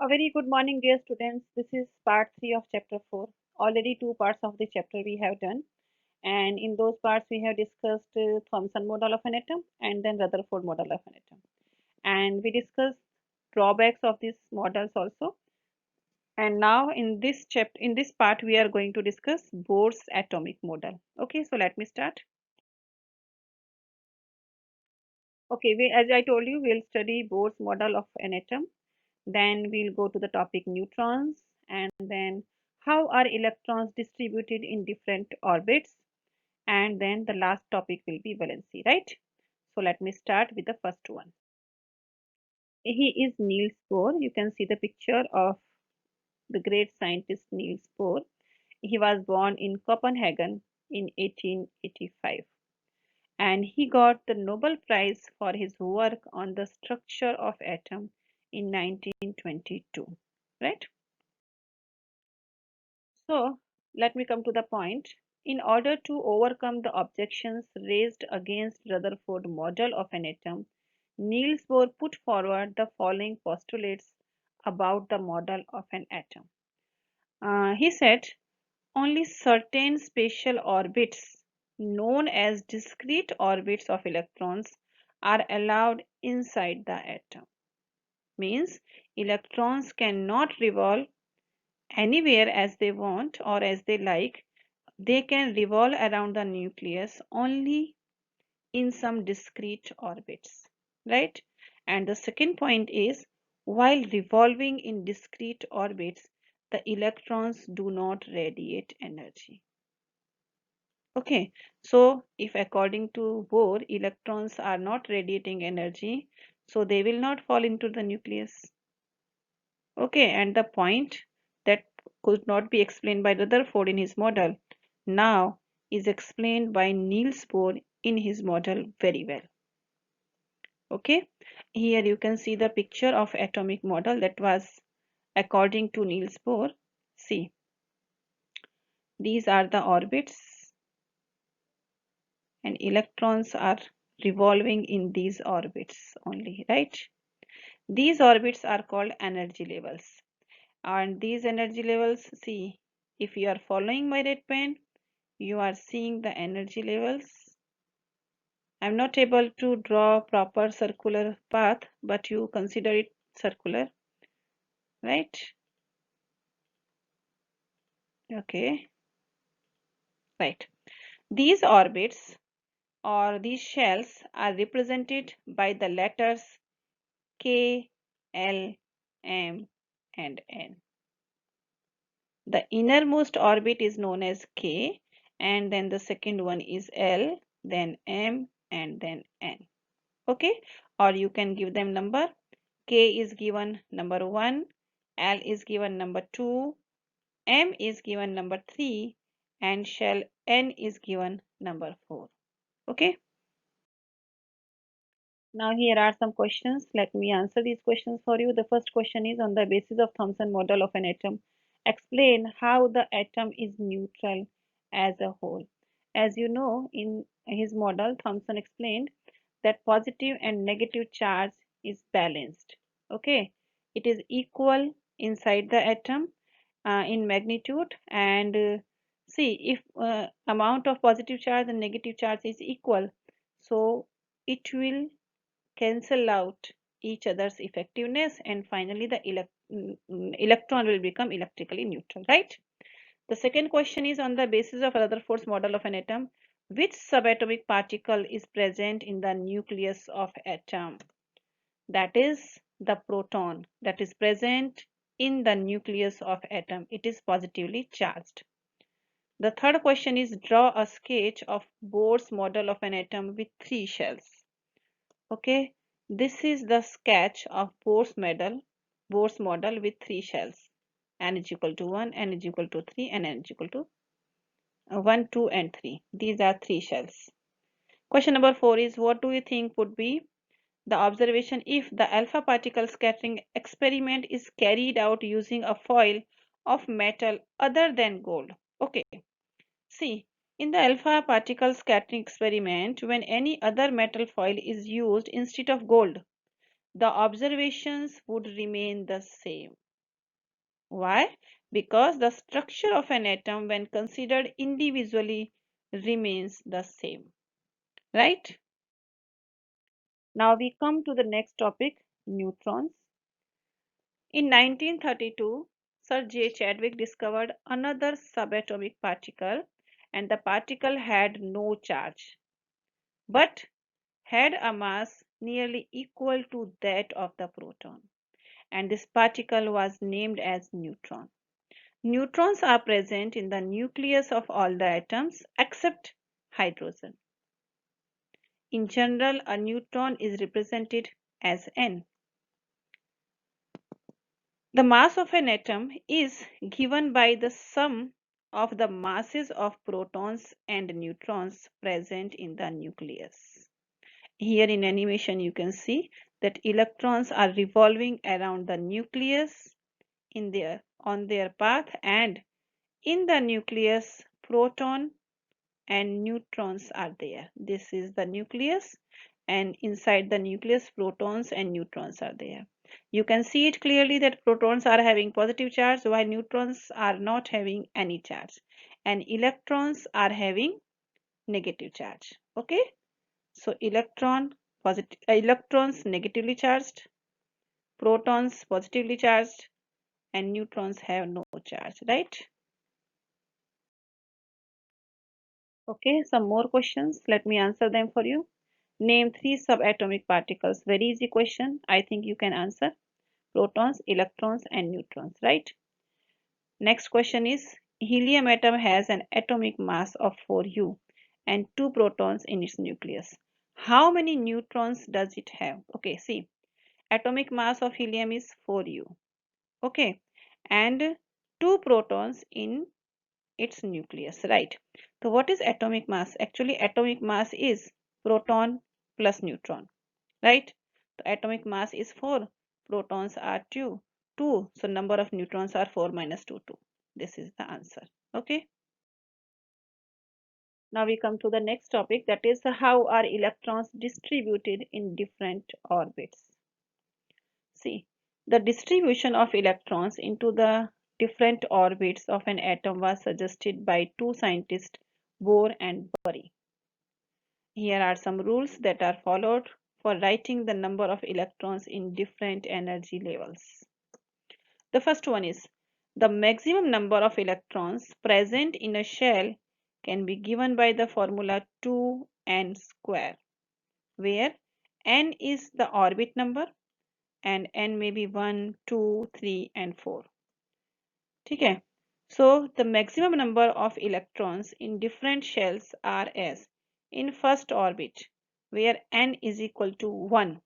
A very good morning, dear students. This is part 3 of chapter 4. Already two parts of the chapter we have done, and in those parts we have discussed Thomson model of an atom and then Rutherford model of an atom. And we discussed drawbacks of these models also. And now in this part we are going to discuss Bohr's atomic model. Okay, so let me start. Okay, as I told you, we'll study Bohr's model of an atom. Then we'll go to the topic neutrons, and then how are electrons distributed in different orbits, and then the last topic will be valency, right? So let me start with the first one. He is Niels Bohr. You can see the picture of the great scientist Niels Bohr. He was born in Copenhagen in 1885, and he got the Nobel Prize for his work on the structure of atom in 1922, right? So let me come to the point. In order to overcome the objections raised against Rutherford model of an atom, Niels Bohr put forward the following postulates about the model of an atom. He said only certain spatial orbits, known as discrete orbits of electrons, are allowed inside the atom. Means electrons cannot revolve anywhere as they want or as they like. They can revolve around the nucleus only in some discrete orbits, right? And the second point is, while revolving in discrete orbits, the electrons do not radiate energy. Okay, so if according to Bohr, electrons are not radiating energy, so they will not fall into the nucleus. Okay, and the point that could not be explained by Rutherford in his model now is explained by Niels Bohr in his model very well. Okay, here you can see the picture of atomic model that was according to Niels Bohr. See, these are the orbits and electrons are revolving in these orbits only, right? These orbits are called energy levels. And these energy levels, see, if you are following my red pen, you are seeing the energy levels. I'm not able to draw proper circular path, but you consider it circular, right? Okay, right. These orbits or these shells are represented by the letters K, L, M, and N. The innermost orbit is known as K, and then the second one is L, then M, and then N. Okay, or you can give them number. K is given number 1, L is given number 2, M is given number 3, and shell N is given number 4. Okay, now here are some questions. Let me answer these questions for you. The first question is, on the basis of Thomson model of an atom, explain how the atom is neutral as a whole. As you know, in his model, Thomson explained that positive and negative charge is balanced. Okay, it is equal inside the atom in magnitude, and see, if amount of positive charge and negative charge is equal, so it will cancel out each other's effectiveness, and finally the electron will become electrically neutral, right? The second question is, on the basis of Rutherford's model of an atom, which subatomic particle is present in the nucleus of atom? That is the proton that is present in the nucleus of atom. It is positively charged. The third question is, draw a sketch of Bohr's model of an atom with 3 shells. Okay, this is the sketch of Bohr's model with 3 shells. N is equal to 1, N is equal to 3, and N is equal to 1, 2, and 3. These are 3 shells. Question number 4 is, what do you think would be the observation if the alpha particle scattering experiment is carried out using a foil of metal other than gold? Okay, see, in the alpha particle scattering experiment, when any other metal foil is used instead of gold, the observations would remain the same. Why? Because the structure of an atom when considered individually remains the same. Right? Now we come to the next topic, neutrons. In 1932, Sir J. Chadwick discovered another subatomic particle, and the particle had no charge but had a mass nearly equal to that of the proton, and this particle was named as neutron. Neutrons are present in the nucleus of all the atoms except hydrogen. In general, a neutron is represented as N. The mass of an atom is given by the sum of the masses of protons and neutrons present in the nucleus. Here in animation you can see that electrons are revolving around the nucleus on their path, and in the nucleus proton and neutrons are there. This is the nucleus, and inside the nucleus protons and neutrons are there. You can see it clearly that protons are having positive charge while neutrons are not having any charge, and electrons are having negative charge. Okay, so electrons negatively charged, protons positively charged, and neutrons have no charge, right? Okay, some more questions. Let me answer them for you. Name three subatomic particles. Very easy question. I think you can answer. Protons, electrons, and neutrons, right? Next question is helium atom has an atomic mass of 4U and 2 protons in its nucleus. How many neutrons does it have? Okay, see, atomic mass of helium is 4U. Okay, and 2 protons in its nucleus, right? So what is atomic mass? Actually, atomic mass is proton plus neutron, right? The atomic mass is 4, protons are 2, so number of neutrons are 4 minus 2, 2. This is the answer. Okay. Now we come to the next topic, that is how are electrons distributed in different orbits. See, the distribution of electrons into the different orbits of an atom was suggested by two scientists, Bohr and Bury. Here are some rules that are followed for writing the number of electrons in different energy levels. The first one is the maximum number of electrons present in a shell can be given by the formula 2n square, where n is the orbit number and n may be 1, 2, 3 and 4. Okay. So the maximum number of electrons in different shells are as in first orbit where n is equal to 1.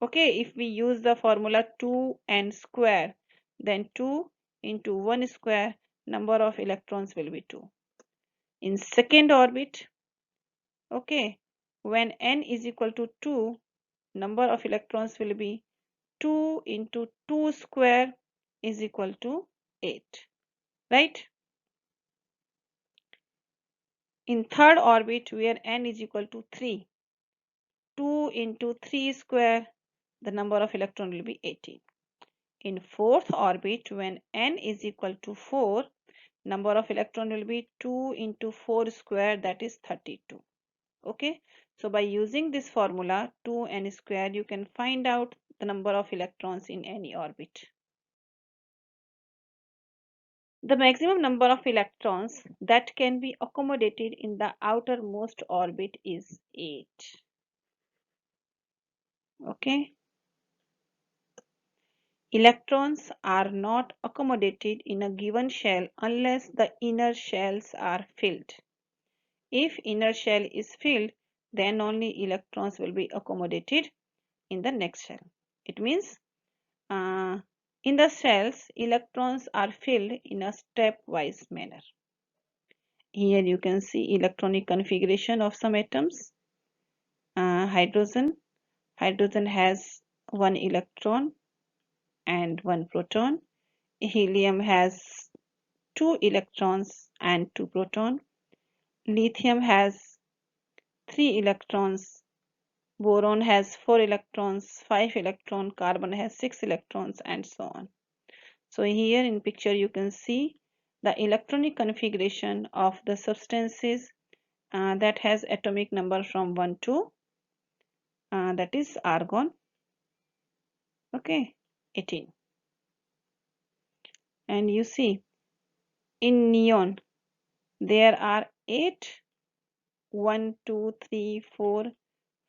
Okay, if we use the formula 2n square, then 2 into 1 square, number of electrons will be 2. In second orbit, okay, when n is equal to 2, number of electrons will be 2 into 2 square is equal to 8, right? In third orbit where n is equal to 3, 2 into 3 square, the number of electron will be 18. In fourth orbit when n is equal to 4, number of electron will be 2 into 4 square, that is 32. Okay, so by using this formula 2n square, you can find out the number of electrons in any orbit. The maximum number of electrons that can be accommodated in the outermost orbit is 8. Okay. Electrons are not accommodated in a given shell unless the inner shells are filled. If inner shell is filled, then only electrons will be accommodated in the next shell. It means in the shells, electrons are filled in a stepwise manner. Here you can see electronic configuration of some atoms. Hydrogen has 1 electron and 1 proton. Helium has 2 electrons and 2 protons. Lithium has 3 electrons. Boron has 4 electrons, 5 electrons. Carbon has 6 electrons, and so on. So here in picture you can see the electronic configuration of the substances that has atomic number from 1 to that is argon, okay, 18. And you see in neon there are 8, 1, 2, 3, 4,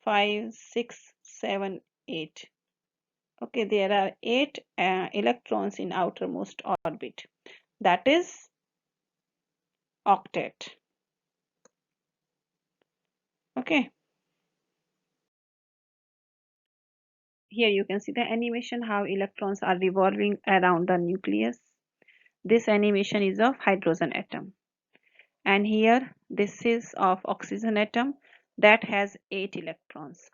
5, 6, 7, 8. Okay, there are 8 electrons in outermost orbit. That is octet. Okay, here you can see the animation how electrons are revolving around the nucleus. This animation is of hydrogen atom. And here this is of oxygen atom that has 8 electrons.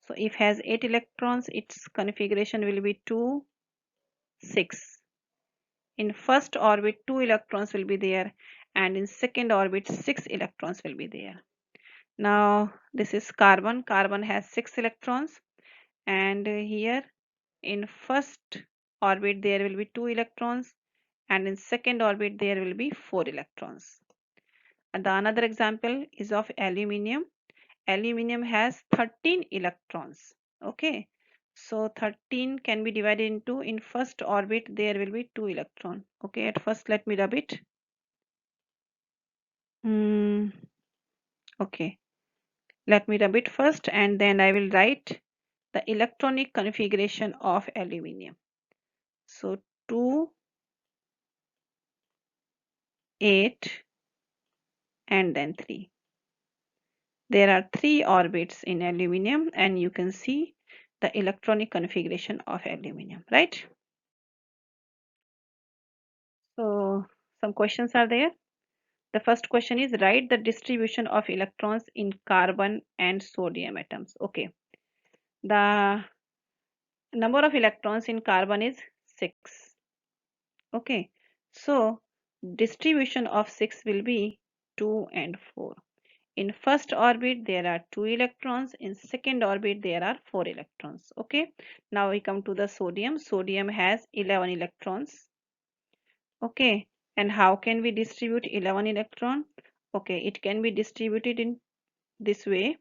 So if has 8 electrons, its configuration will be 2, 6. In first orbit 2 electrons will be there, and in second orbit 6 electrons will be there. Now this is carbon. Carbon has 6 electrons, and here in first orbit there will be 2 electrons, and in second orbit there will be 4 electrons. And the another example is of aluminium. Aluminium has 13 electrons. Okay, so 13 can be divided into, in first orbit there will be 2 electron. Okay, at first let me rub it. Okay, let me rub it first and then I will write the electronic configuration of aluminium. So 2, 8 and then 3. There are 3 orbits in aluminium, and you can see the electronic configuration of aluminium, right? So some questions are there. The first question is, write the distribution of electrons in carbon and sodium atoms. Okay, the number of electrons in carbon is 6. Okay, so distribution of 6 will be 2 and 4. In first orbit there are 2 electrons, in second orbit there are 4 electrons. Okay, now we come to the sodium. Sodium has 11 electrons. Okay, and how can we distribute 11 electron? Okay, it can be distributed in this way: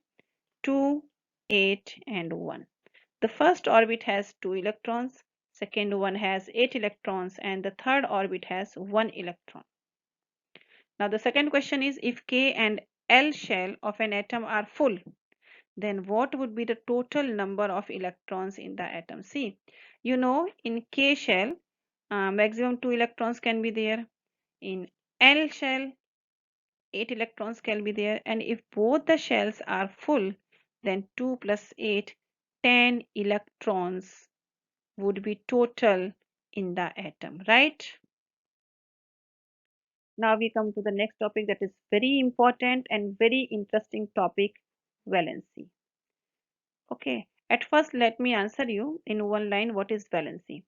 2, 8 and 1. The first orbit has 2 electrons, second one has 8 electrons, and the third orbit has 1 electron. Now the second question is, if K and L shell of an atom are full, then what would be the total number of electrons in the atom? See, you know, in K shell, maximum 2 electrons can be there. In L shell, 8 electrons can be there, and if both the shells are full, then 2 plus 8, 10 electrons would be total in the atom, right? Now we come to the next topic that is very important and very interesting topic, valency. Okay, at first let me answer you in one line, what is valency?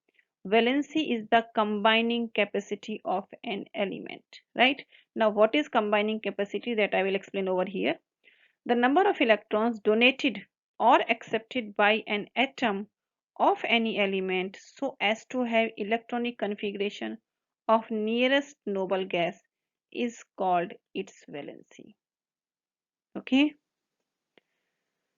Valency is the combining capacity of an element, right? Now what is combining capacity, that I will explain over here. The number of electrons donated or accepted by an atom of any element so as to have electronic configuration of nearest noble gas is called its valency. Okay.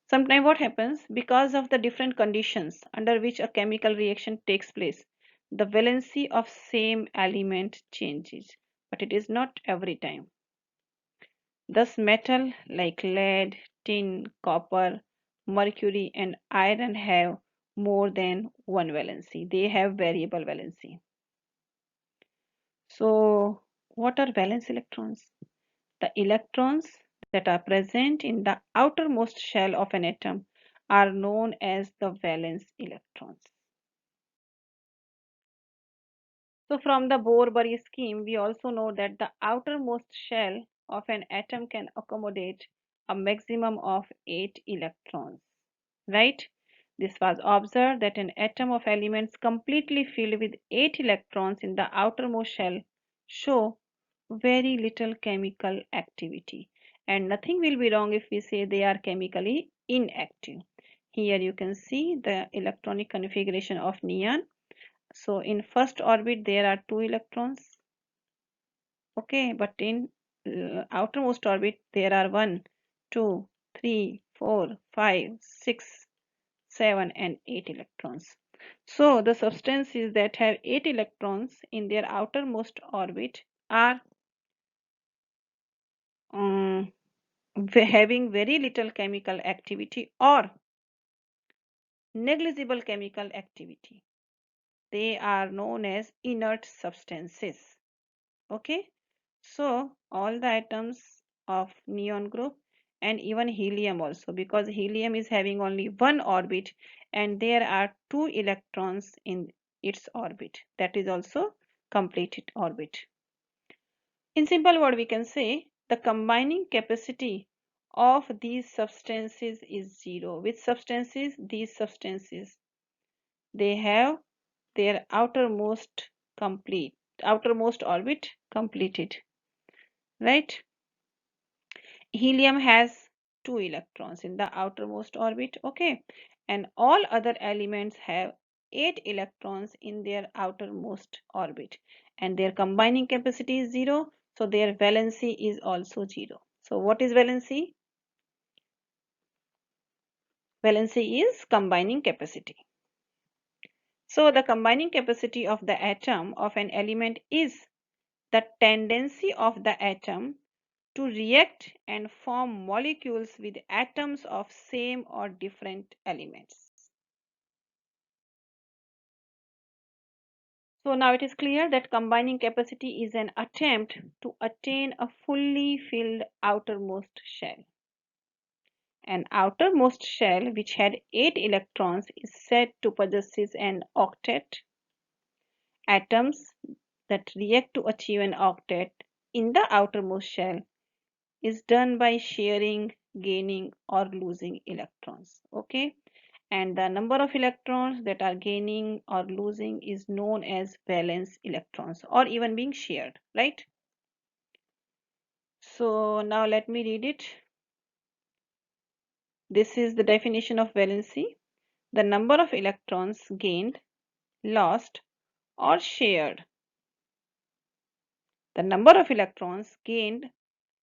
Sometimes what happens, because of the different conditions under which a chemical reaction takes place, the valency of same element changes, but it is not every time. Thus metal like lead, tin, copper, mercury and iron have more than one valency. They have variable valency. So what are valence electrons? The electrons that are present in the outermost shell of an atom are known as the valence electrons. So from the Bohr scheme, we also know that the outermost shell of an atom can accommodate a maximum of 8 electrons, right? This was observed that an atom of elements completely filled with 8 electrons in the outermost shell show very little chemical activity, and nothing will be wrong if we say they are chemically inactive. Here you can see the electronic configuration of neon. So in first orbit there are 2 electrons. Okay, but in outermost orbit there are 1, 2, 3, 4, 5, 6, 7 and 8 electrons. So the substances that have 8 electrons in their outermost orbit are um, having very little chemical activity or negligible chemical activity. They are known as inert substances. Okay, so all the atoms of neon group and even helium also, because helium is having only one orbit and there are 2 electrons in its orbit, that is also completed orbit. In simple word we can say the combining capacity of these substances is zero. Which substances? These substances, they have their outermost orbit completed, right? Helium has 2 electrons in the outermost orbit, okay, and all other elements have 8 electrons in their outermost orbit, and their combining capacity is zero, so their valency is also zero. So what is valency? Valency is combining capacity. So the combining capacity of the atom of an element is the tendency of the atom to react and form molecules with atoms of same or different elements. So now it is clear that combining capacity is an attempt to attain a fully filled outermost shell. An outermost shell which had 8 electrons is said to possess an octet. Atoms that react to achieve an octet in the outermost shell is done by sharing, gaining or losing electrons. Okay, and the number of electrons that are gaining or losing is known as valence electrons or even being shared, right? So now let me read it. This is the definition of valency: the number of electrons gained, lost or shared. The number of electrons gained,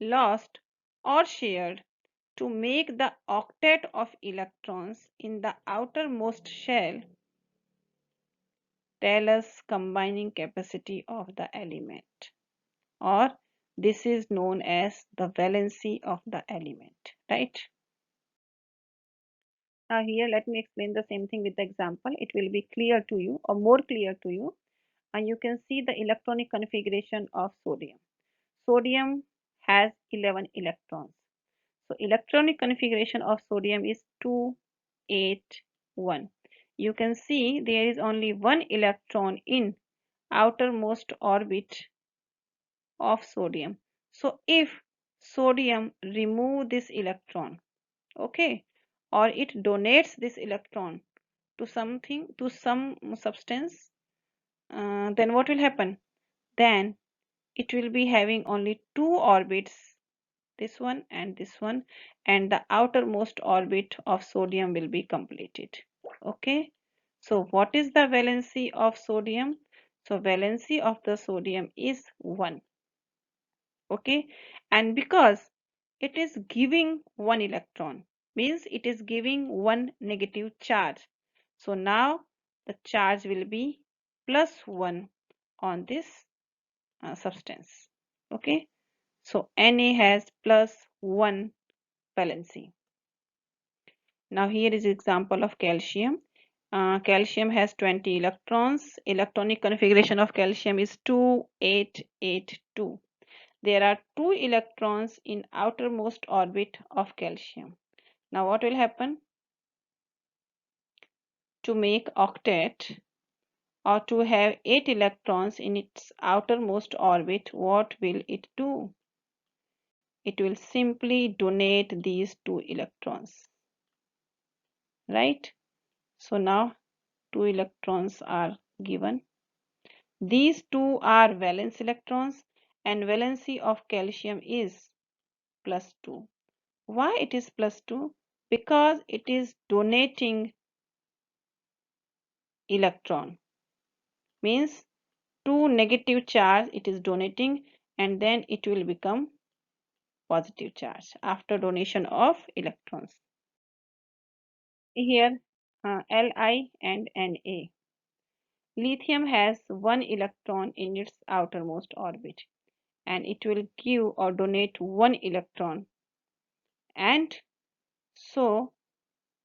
lost or shared to make the octet of electrons in the outermost shell tell us combining capacity of the element, or this is known as the valency of the element, right? Now here let me explain the same thing with the example. It will be clear to you or more clear to you, and you can see the electronic configuration of sodium. Sodium has 11 electrons. So electronic configuration of sodium is 281. You can see there is only one electron in outermost orbit of sodium. So if sodium remove this electron, okay, or it donates this electron to something, to some substance, then what will happen? Then it will be having only 2 orbits, this one and this one, and the outermost orbit of sodium will be completed. Okay, so what is the valency of sodium? So valency of the sodium is 1. Okay, and because it is giving one electron, means it is giving one negative charge, so now the charge will be +1 on this substance. Okay, so Na has +1 valency. Now here is example of calcium. Calcium has 20 electrons. Electronic configuration of calcium is 2882. There are 2 electrons in outermost orbit of calcium. Now what will happen? To make octet or to have 8 electrons in its outermost orbit, what will it do? It will simply donate these 2 electrons, right? So now 2 electrons are given. These 2 are valence electrons and valency of calcium is +2. Why it is +2? Because it is donating electron. means 2 negative charge it is donating, and then it will become positive charge after donation of electrons. Here Li and Na. Lithium has one electron in its outermost orbit, and it will give or donate one electron, and so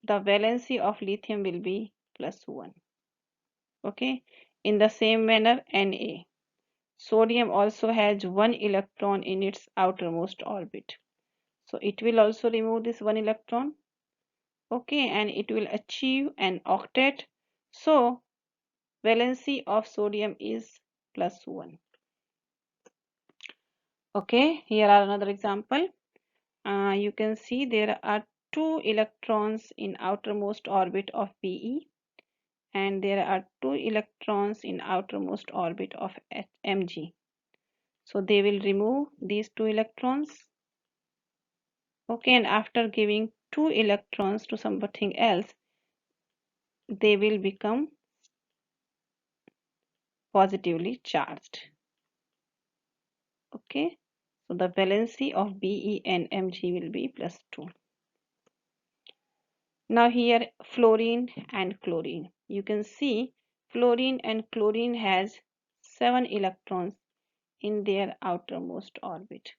the valency of lithium will be +1. Okay, in the same manner Na. Sodium also has one electron in its outermost orbit, so it will also remove this one electron. Okay, and it will achieve an octet, so valency of sodium is +1. Okay, here are another example. You can see there are 2 electrons in outermost orbit of Be, and there are 2 electrons in outermost orbit of Mg. So they will remove these 2 electrons. Okay, and after giving 2 electrons to something else, they will become positively charged. Okay, so the valency of Be and Mg will be +2. Now here fluorine and chlorine. You can see fluorine and chlorine has 7 electrons in their outermost orbit.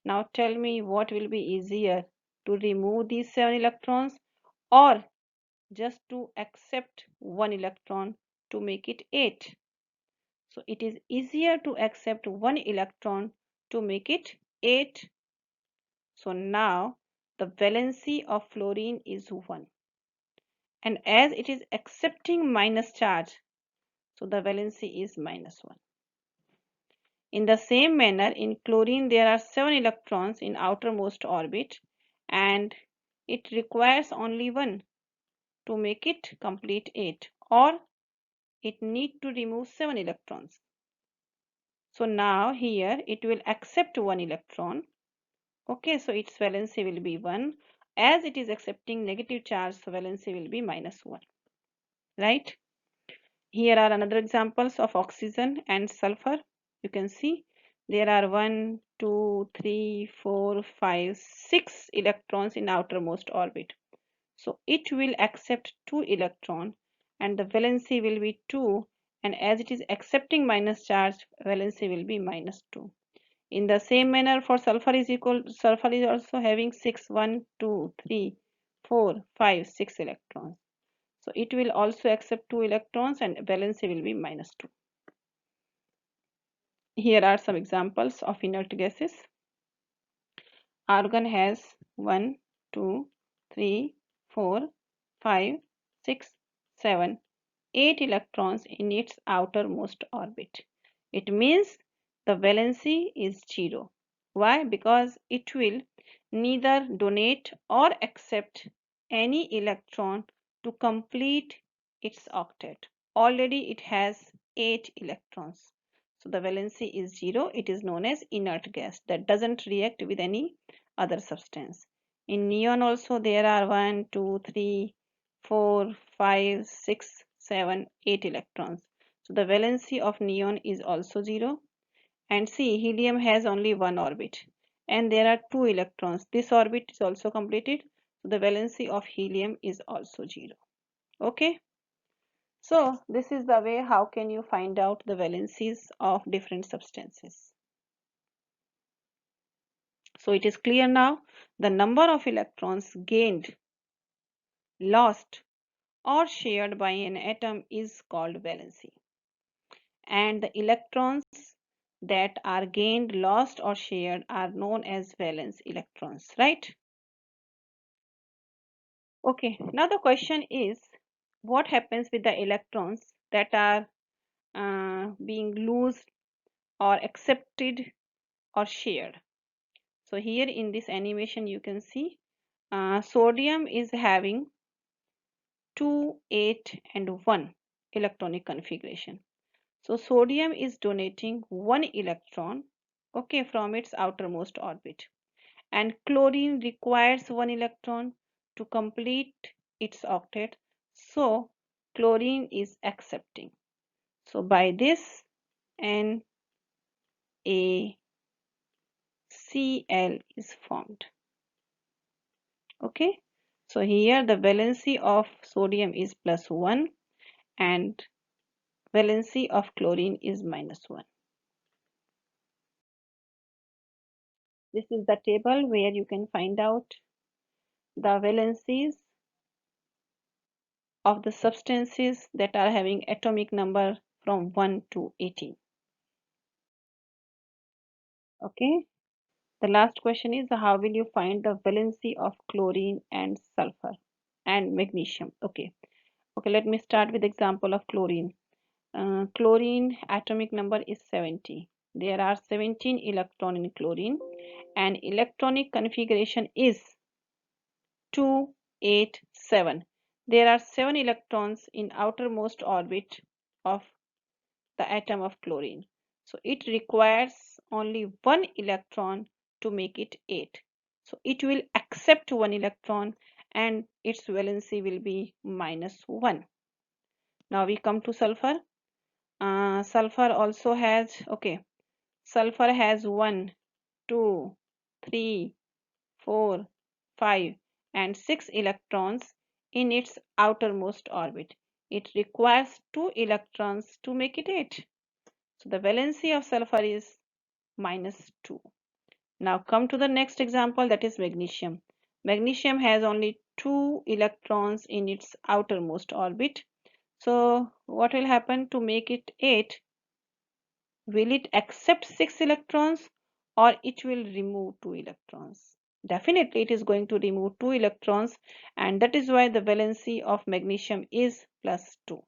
Now tell me what will be easier, to remove these 7 electrons or just to accept 1 electron to make it 8. So it is easier to accept 1 electron to make it 8. So now the valency of fluorine is 1. And as it is accepting minus charge, so the valency is -1. In the same manner, in chlorine there are 7 electrons in outermost orbit, and it requires only 1 to make it complete 8, or it need to remove 7 electrons. So now here it will accept 1 electron. Okay, so its valency will be 1. As it is accepting negative charge, so valency will be -1. Right? Here are another examples of oxygen and sulfur. You can see there are 1, 2, 3, 4, 5, 6 electrons in outermost orbit. So it will accept 2 electron, and the valency will be 2, and as it is accepting minus charge, valency will be -2. In the same manner for sulfur is also having 6, 1, 2, 3, 4, 5, 6 electrons. So it will also accept 2 electrons and valency will be -2. Here are some examples of inert gases. Argon has 1, 2, 3, 4, 5, 6, 7, 8 electrons in its outermost orbit. It means the valency is 0. Why? Because it will neither donate or accept any electron to complete its octet. Already it has 8 electrons. So the valency is 0. It is known as inert gas that doesn't react with any other substance. In neon also there are 1, 2, 3, 4, 5, 6, 7, 8 electrons. So the valency of neon is also 0. And see, helium has only one orbit and there are 2 electrons. This orbit is also completed. So the valency of helium is also 0. Okay. So this is the way how can you find out the valencies of different substances. So it is clear now, the number of electrons gained, lost or shared by an atom is called valency. And the electrons that are gained, lost or shared are known as valence electrons, right? Okay, now the question is, what happens with the electrons that are being loosed or accepted or shared? So here in this animation you can see sodium is having 2, 8 and 1 electronic configuration. So sodium is donating 1 electron, okay, from its outermost orbit, and chlorine requires 1 electron to complete its octet, so chlorine is accepting. So by this NaCl is formed. Okay, so here the valency of sodium is +1 and valency of chlorine is -1. This is the table where you can find out the valencies of the substances that are having atomic number from 1 to 18. Okay, the last question is how will you find the valency of chlorine and sulfur and magnesium? Okay, let me start with example of chlorine. Chlorine atomic number is 70. There are 17 electron in chlorine and electronic configuration is 2, 8, 7. There are 7 electrons in outermost orbit of the atom of chlorine. So it requires only one electron to make it 8. So it will accept one electron and its valency will be -1. Now we come to sulfur. Sulfur also has, sulfur has 1, 2, 3, 4, 5 and 6 electrons in its outermost orbit. It requires 2 electrons to make it 8. So the valency of sulfur is -2. Now come to the next example, that is magnesium. Magnesium has only 2 electrons in its outermost orbit. So what will happen to make it 8? Will it accept 6 electrons or it will remove 2 electrons? Definitely it is going to remove 2 electrons and that is why the valency of magnesium is +2.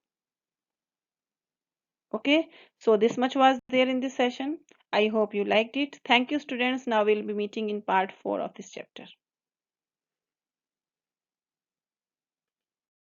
Okay, so this much was there in this session. I hope you liked it. Thank you, students. Now we'll be meeting in part 4 of this chapter.